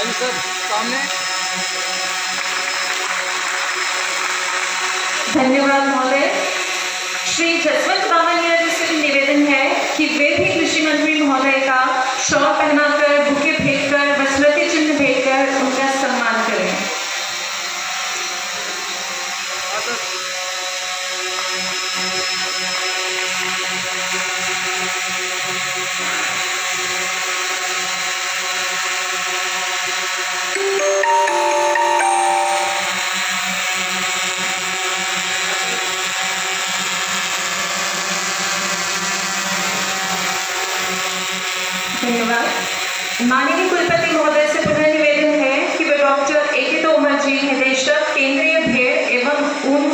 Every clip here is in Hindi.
आइए सर सामने। धन्यवाद महोदय। श्री जसवंत बामनिया जी से निवेदन है कि वे भी कृषि मंत्री महोदय का शॉल पहनाकर, बुके भेंटकर व स्मृति चिन्ह भेंटकर उनका सम्मान करें। धन्यवाद। माननीय कुलपति महोदय से पुनः निवेदन है कि वे डॉक्टर ए.के. तोमर जी, निदेशक केंद्रीय भेड़ एवं ऊन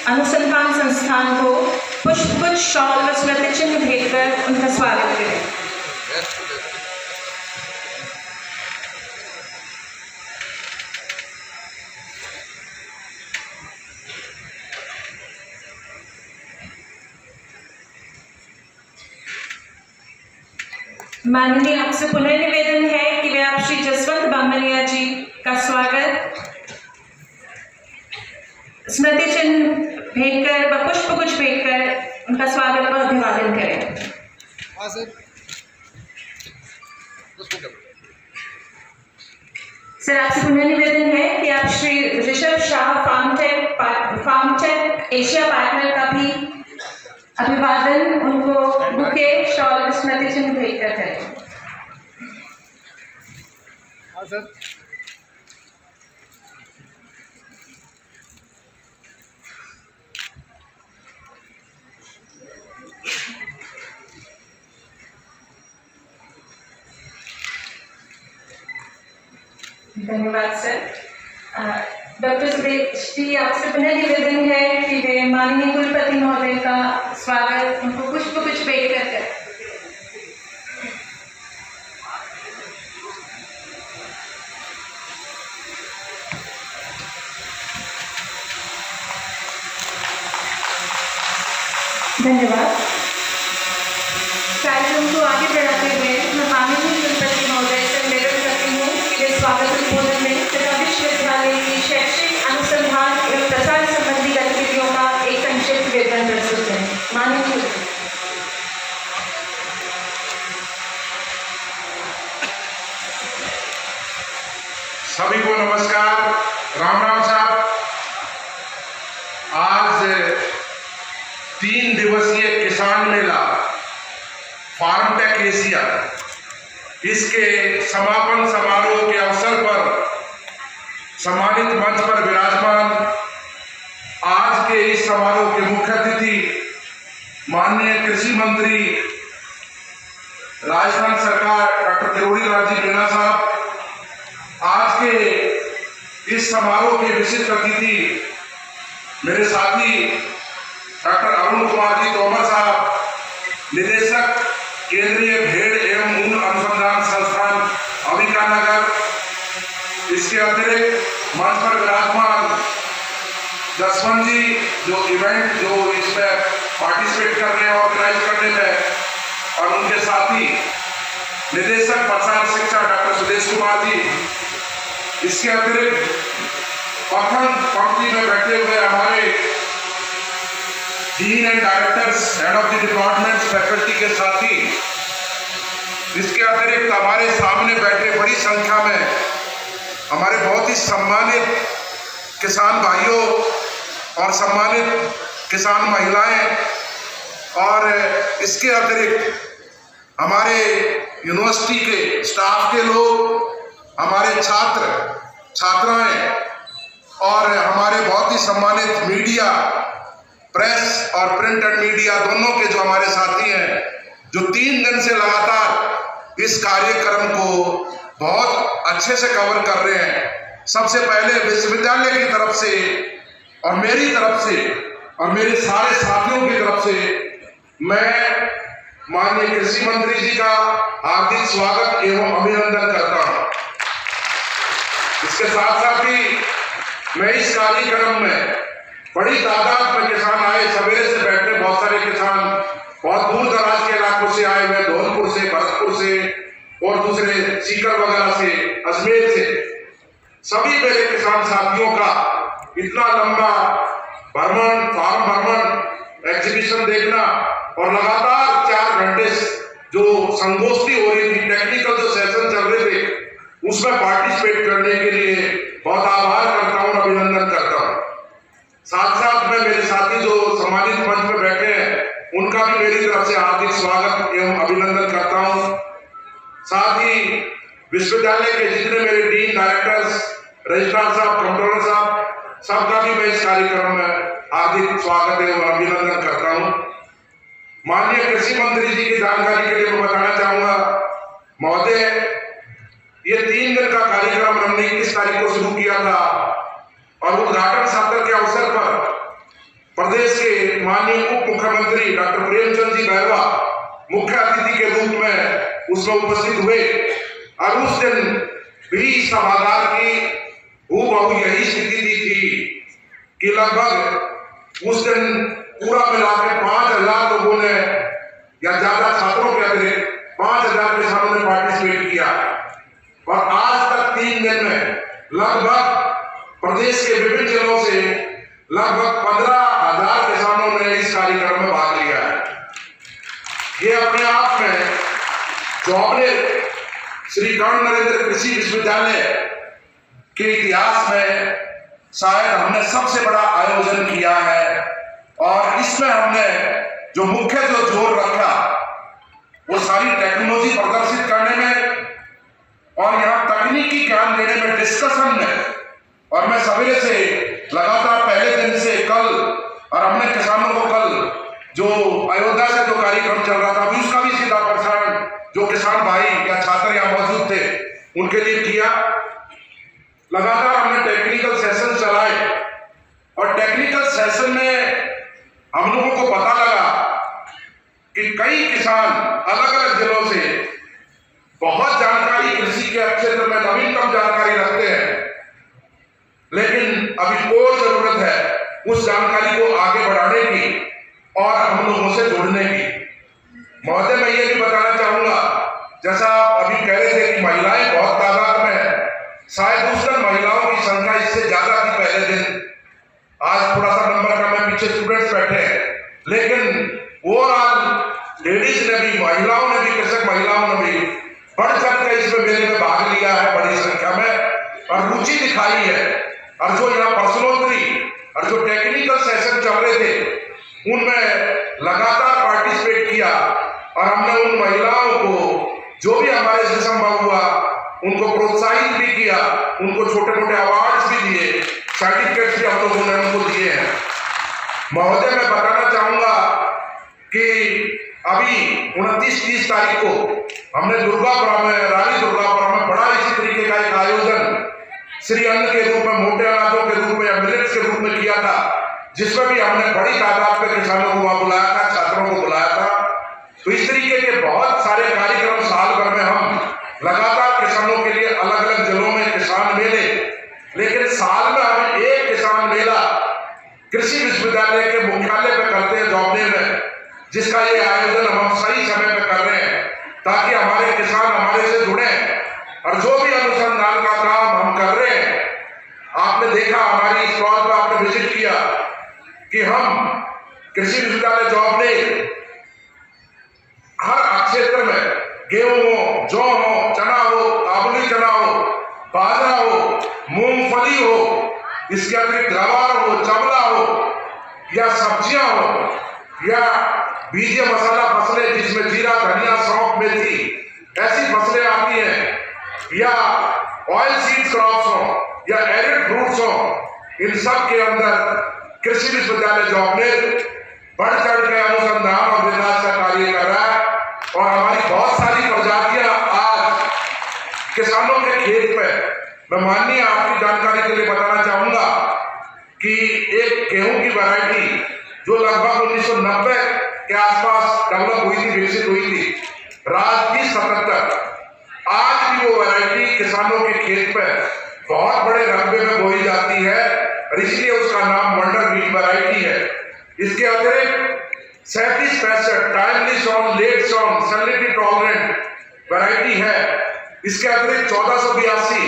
अनुसंधान संस्थान को पुष्पगुच्छ, शॉल व स्मृति चिन्ह भेंटकर उनका स्वागत करें। माननीय आपसे पुनः निवेदन है कि वे आप श्री जसवंत बामनिया जी का स्वागत स्मृति चिन्ह भेंटकर व पुष्पगुच्छ भेंटकर उनका स्वागत व अभिवादन करें। सर आपसे पुनः निवेदन है कि आप Shri Rishabh Shah Farm Tech Asia partner का भी अभिवादन उनको बुके, शॉल, स्मृति चिन्ह भेंटकर करें। धन्यवाद सर। डॉक्टर सुरेश जी आपसे पुनः निवेदन है कि वे माननीय कुलपति महोदय का स्वागत उनको पुष्पगुच्छ भेंटकर करें। धन्यवाद। कार्यक्रम को आगे बढ़ाते हुए मैं माननीय कुलपति महोदय से निवेदन करती हूँ कि वे स्वागत उद्बोधन में तथा विश्वविद्यालय की शैक्षिक अनुसंधान एवं प्रसार संबंधी गतिविधियों का एक संक्षिप्त विवरण प्रस्तुत करें। माननीय सभी को नमस्कार, राम राम साहब। आज 3 दिवसीय किसान मेला फार्म टेक एशिया, इसके समापन समारोह के अवसर पर सम्मानित मंच पर विराजमान आज के इस समारोह के मुख्य अतिथि माननीय कृषि मंत्री राजस्थान सरकार डॉक्टर किरोड़ी लाल जी मीणा साहब, आज के इस समारोह के विशिष्ट अतिथि मेरे साथी डॉक्टर अरुण कुमार जी तोमर साहब, निदेशक केंद्रीय भेड़ एवं ऊन अनुसंधान संस्थान अंबिकानगर। इसके अतिरिक्त मंच पर विराजमान जसवंत जी जो इवेंट जो इसमें पार्टिसिपेट कर रहे हैं ऑर्गेनाइज करने में, और उनके साथी निदेशक प्रसार शिक्षा डॉक्टर सुदेश कुमार जी। इसके अतिरिक्त प्रथम पंक्ति में बैठे हुए हमारे dean and directors, head of the department, faculty के साथी। इसके अतिरिक्त हमारे सामने बैठे बड़ी संख्या में हमारे बहुत ही सम्मानित किसान भाइयों और सम्मानित किसान महिलाएं, और इसके अतिरिक्त हमारे यूनिवर्सिटी के स्टाफ के लोग, हमारे छात्र छात्राएं, और हमारे बहुत ही सम्मानित मीडिया, प्रेस और प्रिंट एंड मीडिया दोनों के जो हमारे साथी हैं, जो 3 दिन से लगातार इस कार्यक्रम को बहुत अच्छे से कवर कर रहे हैं। सबसे पहले विश्वविद्यालय की तरफ से और मेरी तरफ से और मेरे सारे साथियों की तरफ से मैं माननीय कृषि मंत्री जी का हार्दिक स्वागत एवं अभिनंदन करता हूं। इसके साथ साथ ही मैं इस कार्यक्रम में बड़ी तादाद में किसान आए, सवेरे से बैठे बहुत सारे किसान बहुत दूर दराज के इलाकों से आए हुए, धौलपुर से, भरतपुर से और दूसरे सीकर वगैरह से, अजमेर से, सभी मेरे किसान साथियों का इतना लंबा भ्रमण, फार्म भ्रमण, एग्जीबिशन देखना और लगातार 4 घंटे जो संगोष्ठी हो रही थी, टेक्निकल जो सेशन चल रहे थे, उसमें पार्टिसिपेट करने के लिए बहुत आभार करता हूं, अभिनंदन करता हूं। साथ साथ में मेरे साथी जो सम्मानित मंच में बैठे हैं, उनका भी मेरी तरफ से हार्दिक स्वागत एवं अभिनंदन करता हूं। साथ ही विश्वविद्यालय के जितने मेरे डीन, डायरेक्टर्स, रजिस्ट्रार साहब, कंट्रोलर साहब, सबका भी मैं इस कार्यक्रम में हार्दिक स्वागत एवं अभिनंदन करता हूं। माननीय कृषि मंत्री जी की जानकारी के लिए मैं बताना चाहूंगा, महोदय, ये 3 दिन का कार्यक्रम हमने 21 तारीख को शुरू किया था और उद्घाटन सत्र के अवसर पर प्रदेश के माननीय उप मुख्यमंत्री डॉक्टर प्रेमचंद जी बैरवा मुख्य अतिथि के रूप में उसमें उपस्थित हुए और उस दिन भी सभागार की हूबहू यही स्थिति थी कि लगभग उस दिन पूरा मिलाकर 5000 लोगों ने या ज्यादा छात्रों के अतिरिक्त 5000 किसानों ने पार्टिसिपेट किया और आज तक 3 दिन में लगभग प्रदेश के विभिन्न जिलों से लगभग 15,000 किसानों ने इस कार्यक्रम में भाग लिया है। ये अपने आप में जॉबनेर श्री कर्ण नरेंद्र कृषि विश्वविद्यालय के इतिहास में शायद हमने सबसे बड़ा आयोजन किया है और इसमें हमने जो मुख्य जोर रखा वो सारी टेक्नोलॉजी प्रदर्शित करने में और यहाँ तकनीकी ज्ञान देने में, डिस्कशन में। और मैं सवेरे से लगातार पहले दिन से कल, और हमने किसानों को कल जो अयोध्या से जो कार्यक्रम चल रहा था अभी उसका भी सीधा प्रसारण जो किसान भाई या छात्र यहाँ मौजूद थे उनके लिए किया। लगातार हमने टेक्निकल सेशन चलाए और टेक्निकल सेशन में हम लोगों को पता लगा कि कई किसान अलग अलग जिलों से बहुत जानकारी कृषि के क्षेत्र में नवीनतम जानकारी रखते हैं, लेकिन अभी और जरूरत है उस जानकारी को आगे बढ़ाने की और हम लोगों से जुड़ने की। महोदय, मैं ये भी बताना चाहूंगा, जैसा आप अभी कह रहे थे कि महिलाएं बहुत तादाद में है, शायद उस दिन महिलाओं की संख्या इससे ज्यादा थी पहले दिन, आज थोड़ा सा नंबर कम है, पीछे स्टूडेंट्स बैठे हैं, लेकिन ओवरऑल लेडीज ने भी, महिलाओं ने भी, कृषक महिलाओं ने भी बढ़ चढ़ कर इसमें मेले में भाग लिया है बड़ी संख्या में और रुचि दिखाई है। और जो यहाँ प्रश्नोत्तरी और जो टेक्निकल सेशन चल रहे थे उनमें लगातार पार्टिसिपेट किया और हमने उन महिलाओं को जो भी हमारे से संभव हुआ उनको प्रोत्साहित भी किया, उनको छोटे मोटे अवार्ड्स भी दिए, सर्टिफिकेट्स भी हम लोगों ने उनको दिए हैं। महोदय, मैं बताना चाहूंगा कि अभी 29-30 तारीख को हमने दुर्गापुरा में, रानी दुर्गापुरा में बड़ा इसी तरीके का एक आयोजन श्री अन्न के रूप में, मोटे अनाजों के रूप में या मिलेट्स के रूप में किया था, जिसमें भी हमने बड़ी तादाद में किसानों को वहां बुलाया था, छात्रों को बुलाया था। तो इस तरीके के बहुत सारे कार्यक्रम साल भर में हम लगातार किसानों के लिए अलग अलग जिलों में किसान मेले, लेकिन साल में हम एक किसान मेला कृषि विश्वविद्यालय के मुख्यालय पे करते हैं जॉबनेर में, जिसका ये आयोजन हम सही समय पे कर रहे हैं ताकि हमारे किसान हमारे से जुड़े और जो भी अनुसंधान का काम हम कर रहे हैं। आपने देखा हमारी स्टॉल पर, आपने विजिट किया कि हम कृषि विश्वविद्यालय जॉबनेर हर क्षेत्र में गेहूं हो, जौ हो, चना हो, काबुली चना हो, बाजरा हो, मूंगफली हो, इसके अतिरिक्त गवार हो, चवला हो या सब्जियां हो या बीजे मसाला फसलें जिसमें जीरा, धनिया, सौंफ, मेथी ऐसी फसलें आती हैं, या ऑयल सीड क्रॉप्स हो या एरिड फ्रूट्स हो, इन सब के अंदर कृषि विश्वविद्यालय जॉबनेर बढ़ चढ़ के अनुसंधान और विकास का कार्य कर रहा है और हमारी बहुत सारी प्रजातियां आज किसानों के खेत में। मैं माननीय आपकी जानकारी के लिए बताना चाहूंगा कि एक गेहूं की वैरायटी जो लगभग 1990 के आसपास डेवलप हुई थी, विकसित हुई थी, राजगी 77, आज भी वो वैरायटी किसानों के खेत में बहुत बड़े रकबे में बोई जाती है और इसलिए उसका नाम वंडर व्हीट वैरायटी है। इसके अतिरिक्त 37-65 timely sown, late sown, salinity tolerant variety है इसके अतिरिक्त 1482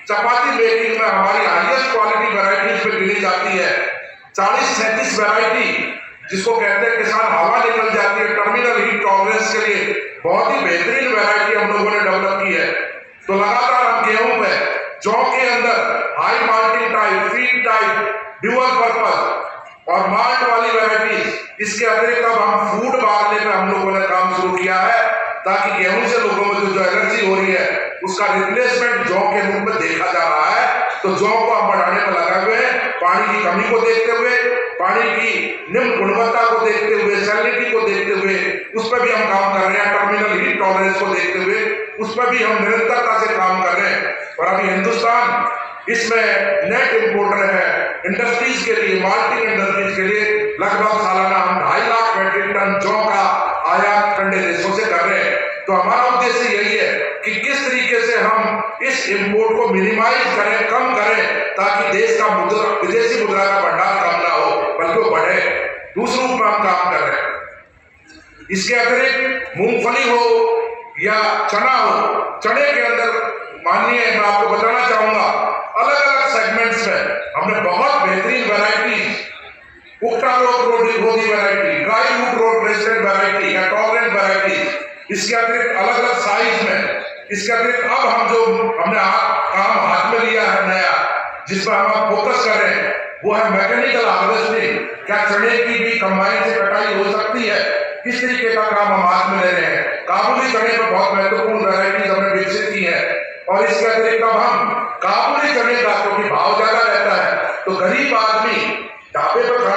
चपाती मेकिंग में हमारी हाईएस्ट क्वालिटी वैरायटीज में गिनी जाती है। 40-37 वैरायटी जिसको कहते हैं किसान हवा निकल जाती है, टर्मिनल हीट टॉलरेंस के लिए बहुत ही बेहतरीन वैरायटी हम लोगों ने डेवलप की है। तो लगातार हम गेहूं में जौ के अंदर high malting type, feed type, dual purpose और माल्ट वाली वैरायटीज, इसके अतिरिक्त अब हम फूड बारले में हम लोगों ने काम शुरू किया है ताकि गेहूं से लोगों में जो एलर्जी हो रही है उसका रिप्लेसमेंट जौ के रूप में देखा जा रहा है। तो जौ को हम बढ़ाने में लगे हुए हैं, पानी की कमी को देखते हुए, पानी की निम्न गुणवत्ता को देखते हुए, सैलिनिटी को देखते हुए उस पर भी हम काम कर रहे हैं। टर्मिनल हीट टॉलरेंस को देखते हुए उस पर भी हम निरंतरता से काम कर रहे हैं। और अभी हिंदुस्तान इसमें नेट इंपोर्टर है इंडस्ट्रीज के लिए, माल्टिंग इंडस्ट्रीज के लिए लगभग सालाना हम 2.5 लाख मेट्रिक टन जौ का आयात ठंडे देशों से कर रहे हैं। तो हमारा उद्देश्य यही है कि किस तरीके से हम इस इंपोर्ट को मिनिमाइज करें, कम करें, ताकि देश का विदेशी मुद्रा का भंडार कम ना हो बल्कि वो बढ़े। दूसरे रूप में हम काम कर रहे हैं। इसके अतिरिक्त मूंगफली हो या चना हो, चने के अंदर माननीय मैं आपको बताना चाहूंगा अलग अलग सेगमेंट्स में हमने बहुत बेहतरीन वैरायटी, पुख्ता रोग रोधी वैरायटी, ड्राई रूट रोग रेजिस्टेंट वैरायटी या टॉलरेंट वैरायटी, इसके अतिरिक्त अलग अलग साइज में, इसके अतिरिक्त अब हम जो हमने काम हाथ में लिया है नया, जिस पर हम फोकस कर रहे हैं वो है मैकेनिकल हार्वेस्टिंग। क्या चने की भी कंबाइन से कटाई हो सकती है, इस तरीके का काम हम हाथ में ले रहे हैं। काबुली चने पर बहुत महत्वपूर्ण वैरायटीज हमने विकसित की है। और इसके अतिरिक्त अब हम काबुली चने का, क्योंकि भाव ज्यादा रहता है तो गरीब आदमी ढाबे पर